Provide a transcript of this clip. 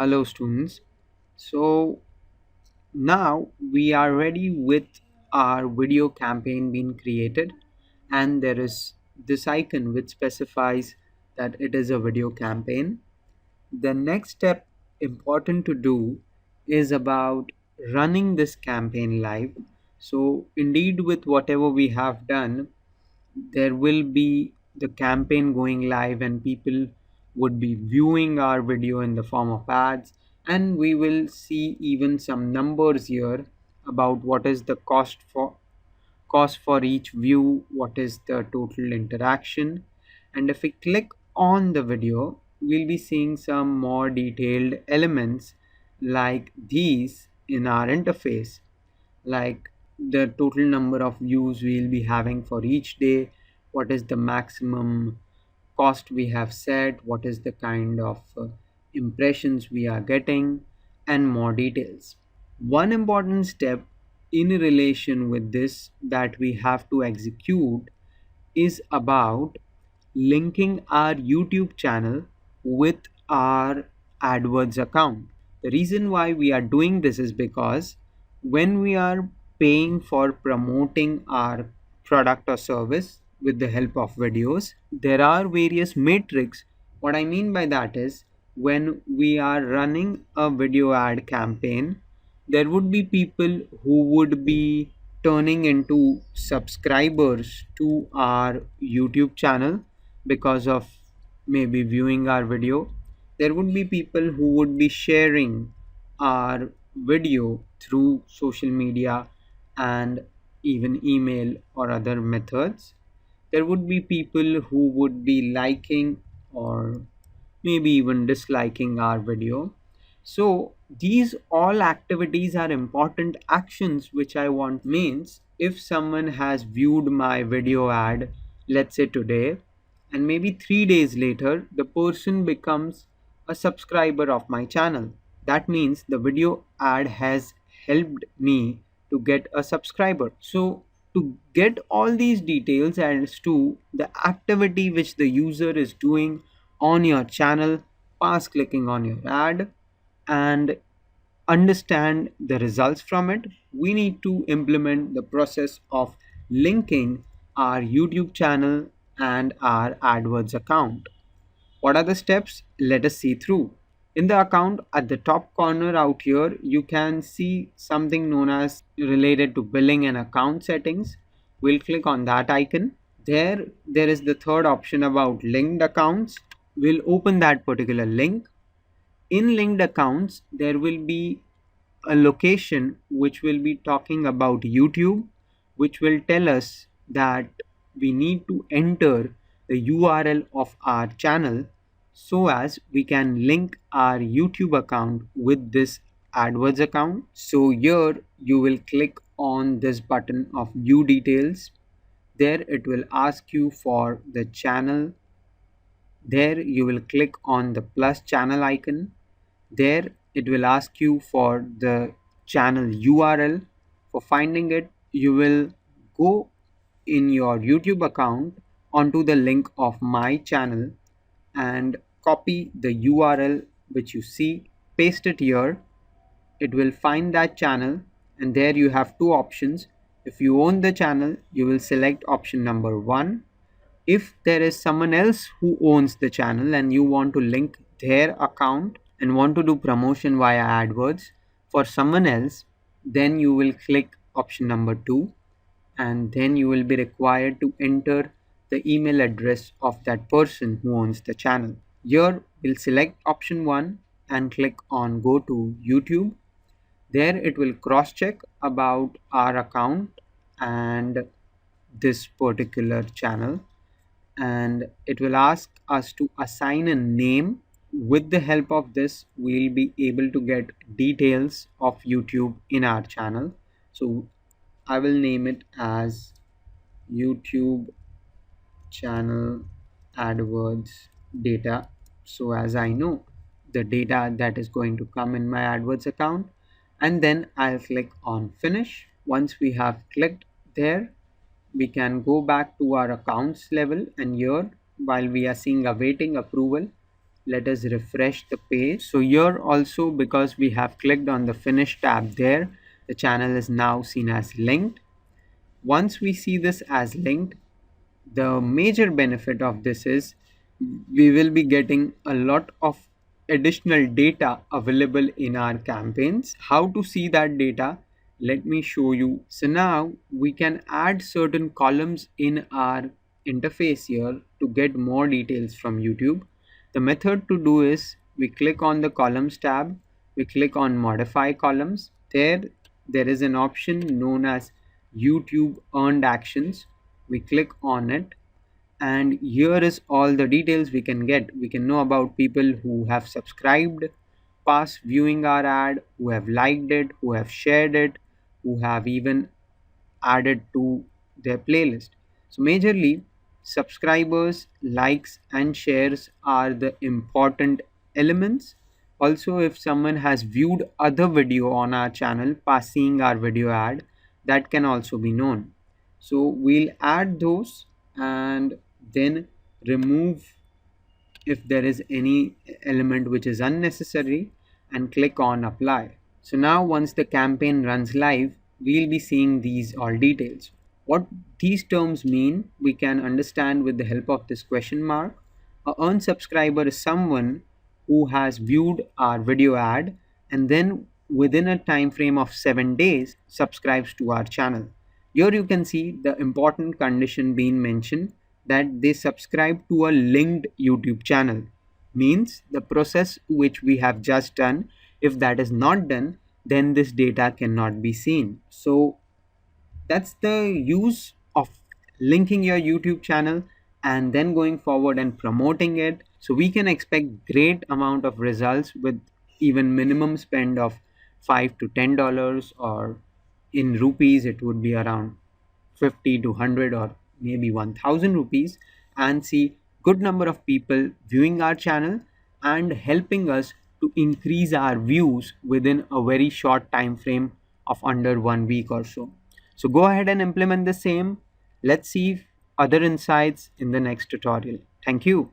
Hello, students. So now we are ready with our video campaign being created, and there is this icon which specifies that it is a video campaign. The next step important to do is about running this campaign live. So, indeed, with whatever we have done, there will be the campaign going live and people would be viewing our video in the form of ads, and we will see even some numbers here about what is the cost for each view, what is the total interaction. And if we click on the video, we'll be seeing some more detailed elements like these in our interface, like the total number of views we'll be having for each day, what is the maximum cost we have set, what is the kind of impressions we are getting, and more details. One important step in relation with this that we have to execute is about linking our YouTube channel with our AdWords account. The reason why we are doing this is because when we are paying for promoting our product or service with the help of videos, there are various metrics. What I mean by that is when we are running a video ad campaign, there would be people who would be turning into subscribers to our YouTube channel because of maybe viewing our video. There would be people who would be sharing our video through social media and even email or other methods. There would be people who would be liking or maybe even disliking our video. So these all activities are important actions which I want. Means if someone has viewed my video ad, let's say today, and maybe 3 days later the person becomes a subscriber of my channel, that means the video ad has helped me to get a subscriber. So to get all these details as to the activity which the user is doing on your channel, past clicking on your ad, and understand the results from it, we need to implement the process of linking our YouTube channel and our AdWords account. What are the steps? Let us see through. In the account, at the top corner out here, you can see something known as related to billing and account settings. We'll click on that icon. There is the third option about linked accounts. We'll open that particular link. In linked accounts, there will be a location which will be talking about YouTube, which will tell us that we need to enter the URL of our channel so as we can link our YouTube account with this AdWords account. So here you will click on this button of view details. There it will ask you for the channel. There you will click on the plus channel icon. There it will ask you for the channel URL. For finding it, you will go in your YouTube account onto the link of my channel and copy the URL which you see, paste it here. It will find that channel, and there you have two options. If you own the channel, you will select option number 1. If there is someone else who owns the channel and you want to link their account and want to do promotion via AdWords for someone else, then you will click option number 2, and then you will be required to enter the email address of that person who owns the channel. Here we'll select option 1 and click on go to YouTube. There it will cross check about our account and this particular channel, and it will ask us to assign a name. With the help of this, we'll be able to get details of YouTube in our channel. So I will name it as YouTube channel AdWords data, so as I know the data that is going to come in my AdWords account, and then I'll click on finish. Once we have clicked there, we can go back to our accounts level, and here while we are seeing awaiting approval, let us refresh the page. So here also, because we have clicked on the finish tab there, the channel is now seen as linked. Once we see this as linked, the major benefit of this is we will be getting a lot of additional data available in our campaigns. How to see that data? Let me show you. So now we can add certain columns in our interface here to get more details from YouTube. The method to do is we click on the columns tab, we click on modify columns. There is an option known as YouTube earned actions. We click on it, and here is all the details we can get. We can know about people who have subscribed past viewing our ad, who have liked it, who have shared it, who have even added to their playlist. So majorly, subscribers, likes and shares are the important elements. Also, if someone has viewed other video on our channel past seeing our video ad, that can also be known. So we'll add those and then remove if there is any element which is unnecessary, and click on apply. So now once the campaign runs live, we'll be seeing these all details. What these terms mean, we can understand with the help of this question mark. A earned subscriber is someone who has viewed our video ad and then within a time frame of 7 days subscribes to our channel. Here you can see the important condition being mentioned, that they subscribe to a linked YouTube channel. Means the process which we have just done, if that is not done, then this data cannot be seen. So that's the use of linking your YouTube channel and then going forward and promoting it. So we can expect great amount of results with even minimum spend of $5 to $10, or in rupees it would be around 50 to 100 or maybe 1000 rupees, and see good number of people viewing our channel and helping us to increase our views within a very short time frame of under 1 week or so. So go ahead and implement the same. Let's see other insights in the next tutorial. Thank you.